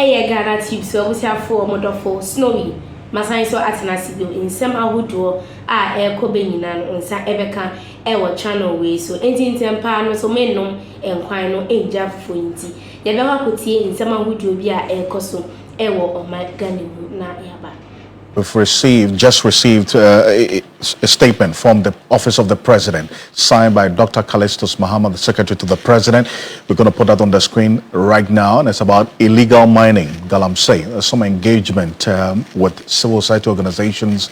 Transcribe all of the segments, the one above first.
Ghanatube so we have for model snowy. Masan so atenasido in some ahodo a ekobe nyina no nsa ebeka ewo channel we so enti ntempa no so mennom enkwan no enja fo nti ye be wakotie in some ahodo bi a ekoso ewo omagani na yaba. We've just received a statement from the Office of the President, signed by Dr. Callistus Mahama, the Secretary to the President. We're going to put that on the screen right now, and it's about illegal mining, Galamsey. There's some engagement with civil society organizations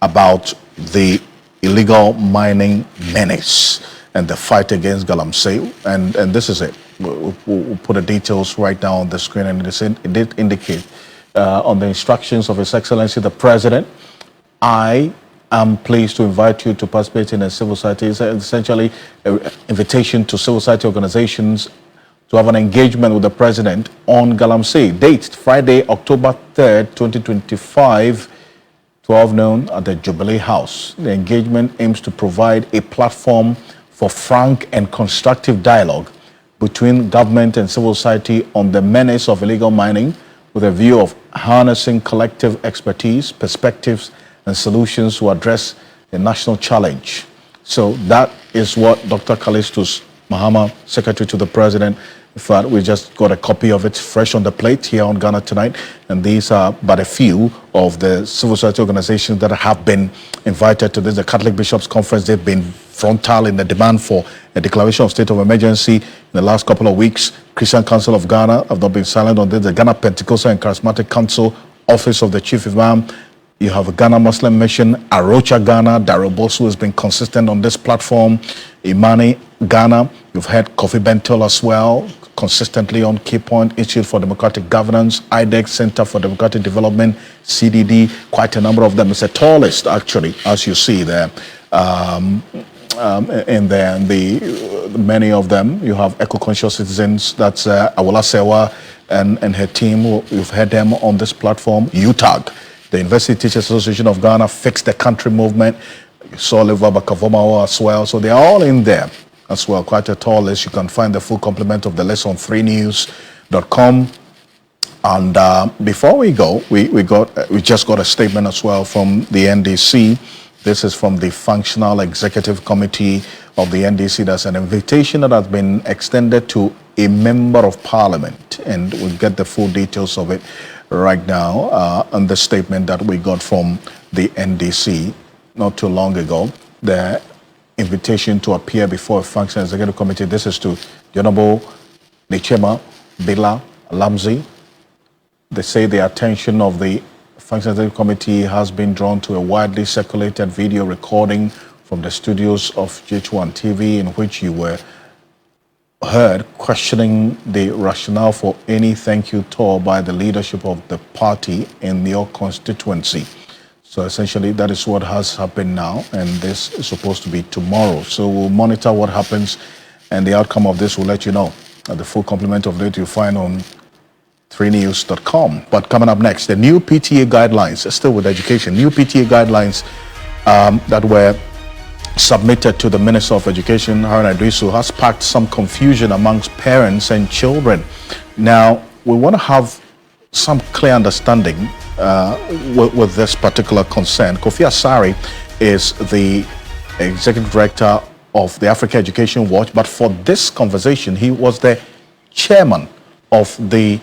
about the illegal mining menace and the fight against Galamsey. And this is it. We'll put the details right now on the screen, and it did indicate on the instructions of His Excellency the President, I am pleased to invite you to participate in a civil society. It's essentially an invitation to civil society organizations to have an engagement with the President on Galamsey. Date, Friday, October 3rd, 2025, 12 noon at the Jubilee House. The engagement aims to provide a platform for frank and constructive dialogue between government and civil society on the menace of illegal mining, with a view of harnessing collective expertise, perspectives, and solutions to address the national challenge. So that is what Dr. Callistus Mahama, Secretary to the President, in fact, we just got a copy of it fresh on the plate here on Ghana Tonight. And these are but a few of the civil society organizations that have been invited to this. The Catholic Bishops' Conference, they've been frontal in the demand for a declaration of state of emergency in the last couple of weeks. Christian Council of Ghana have not been silent on this. The Ghana Pentecostal and Charismatic Council, Office of the Chief Imam. You have a Ghana Muslim Mission, Arocha Ghana. Darobosu has been consistent on this platform. Imani Ghana. You've had Kofi Bentol as well, consistently on Key Point, Institute for Democratic Governance, IDEC, Center for Democratic Development, CDD, quite a number of them. It's a tall list, actually, as you see there. In there, and many of them, you have eco-conscious citizens. That's Awola Sewa and her team. You've had them on this platform. UTAG, the University Teachers Association of Ghana, Fix the Country Movement. You saw Oliver Bakavomao as well. So they're all in there as well. Quite a tall list. You can find the full complement of the list on 3news.com. And before we go, we just got a statement as well from the NDC. This is from the Functional Executive Committee of the NDC. That's an invitation that has been extended to a member of parliament, and we'll get the full details of it right now on the statement that we got from the NDC not too long ago. The invitation to appear before a Functional Executive Committee. This is to the Honorable Nechema Bila Lamzi. They say the attention of the Functional Executive Committee has been drawn to a widely circulated video recording from the studios of GH1 TV in which you were heard questioning the rationale for any thank you tour by the leadership of the party in your constituency. So essentially that is what has happened now, and this is supposed to be tomorrow. So we'll monitor what happens, and the outcome of this will let you know. The full complement of it you'll find on 3news.com. But coming up next, the new PTA guidelines, still with education, new PTA guidelines that were submitted to the Minister of Education, Haruna Idrisu, has sparked some confusion amongst parents and children. Now, we want to have some clear understanding with this particular concern. Kofi Asari is the Executive Director of the Africa Education Watch, but for this conversation, he was the chairman of the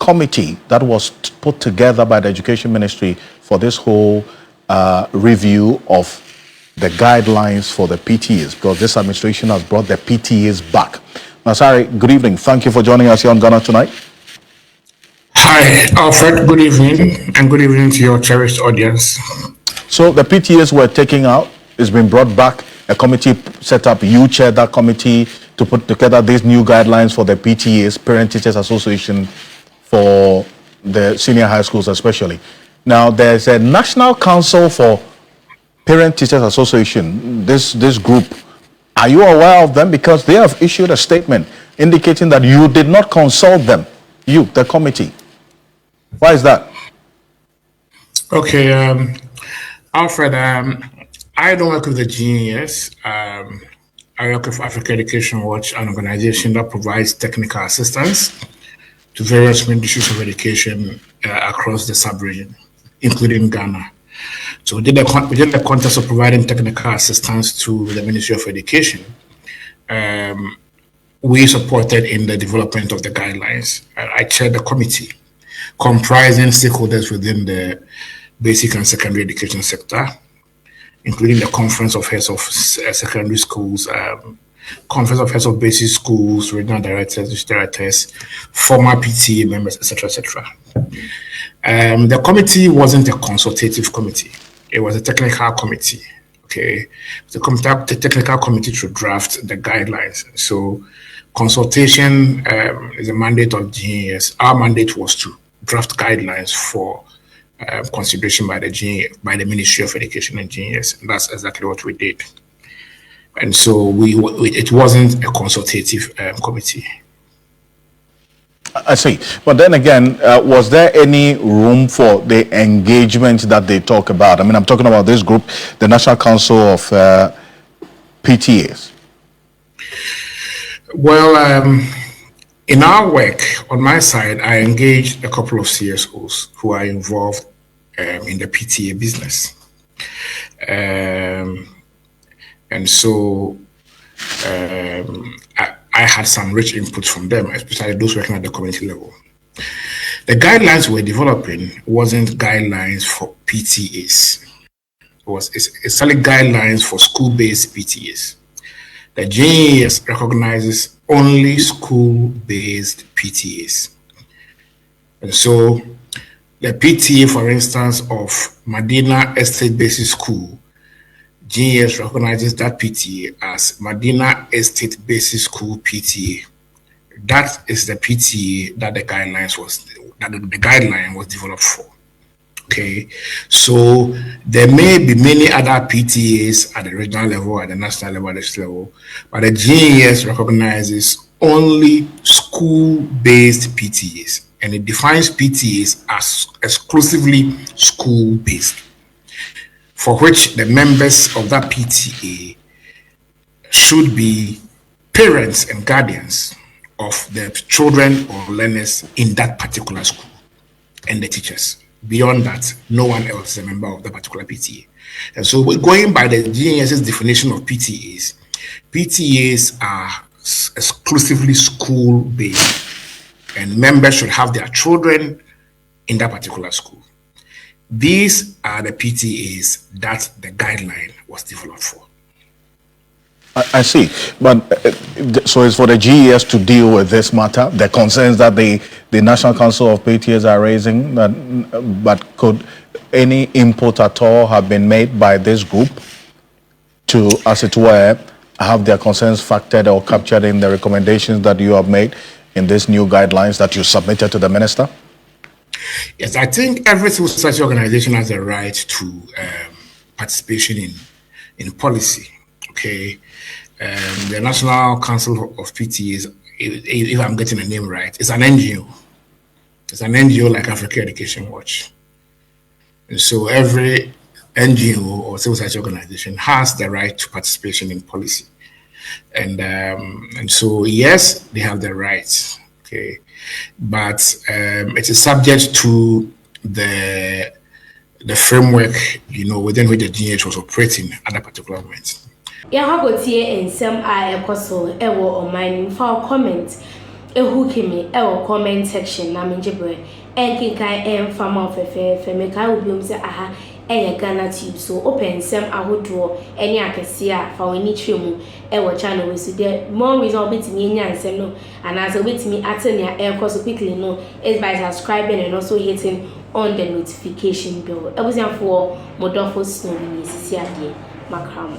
committee that was put together by the Education Ministry for this whole review of the guidelines for the PTAs, because this administration has brought the PTAs back. Nasari, good evening. Thank you for joining us here on Ghana Tonight. Hi, Alfred. Good evening, and good evening to your cherished audience. So the PTAs were taken out. It's been brought back. A committee set up. You chaired that committee to put together these new guidelines for the PTAs, Parent Teachers Association, for the senior high schools especially. Now, there's a National Council for Parent Teachers Association, this group. Are you aware of them? Because they have issued a statement indicating that you did not consult them, you, the committee. Why is that? Okay, Alfred, I don't work with the GES. I work with Africa Education Watch, an organization that provides technical assistance to various ministries of education across the sub-region, including Ghana. So within the context of providing technical assistance to the Ministry of Education, we supported in the development of the guidelines. I chaired the committee comprising stakeholders within the basic and secondary education sector, including the Conference of Heads of Secondary Schools, Conference of Heads of Basic Schools, regional directors, district directors, former PTA members, etc., etc. The committee wasn't a consultative committee; it was a technical committee. Okay, the technical committee to draft the guidelines. So, consultation is a mandate of GNAS. Our mandate was to draft guidelines for consideration by the Ministry of Education and GNAS. And that's exactly what we did. And so it wasn't a consultative committee. I see. But then again, was there any room for the engagement that they talk about? I mean, I'm talking about this group, the National Council of PTAs. Well, in our work, on my side, I engaged a couple of CSOs who are involved in the PTA business. And so I had some rich input from them, especially those working at the community level. The guidelines we're developing wasn't guidelines for PTAs. It's only guidelines for school-based PTAs. The GNAS recognizes only school-based PTAs. And so the PTA, for instance, of Medina Estate Basic School, GNAS recognizes that PTA as Medina Estate Basic School PTA. That is the PTA that the guideline was developed for. Okay, so there may be many other PTAs at the regional level, at the national level, at the state level, but the GNAS recognizes only school-based PTAs, and it defines PTAs as exclusively school-based, for which the members of that PTA should be parents and guardians of the children or learners in that particular school and the teachers. Beyond that, no one else is a member of the particular PTA. And so we're going by the GNAS's definition of PTAs. PTAs are exclusively school-based, and members should have their children in that particular school. These are the PTAs that the guideline was developed for. I see, but so it's for the GES to deal with this matter, the concerns that the National Council of PTAs are raising, but could any input at all have been made by this group to, as it were, have their concerns factored or captured in the recommendations that you have made in these new guidelines that you submitted to the minister? Yes, I think every civil society organization has a right to participation in policy. Okay, the National Council of PTAs, if I'm getting the name right, is an NGO. It's an NGO like Africa Education Watch. And so every NGO or civil society organization has the right to participation in policy. And so, yes, they have the rights. Okay, but it is subject to the framework, within which the GNH was operating at that particular moment. ₦HOCKS and some koso ewo on my for comment ₦HOCKS ewo comment section na menjebre enkinkan farmer fefe make I obiom say aha Ghanatube so open some ahodo any akese a fa wani twemu ewo channel we so there more reason obetimi nya nsem no and as obetimi atenia koso quickly no is by subscribing and also hitting on the notification bell. Ebusian for modofo snow ni sisi ade makram.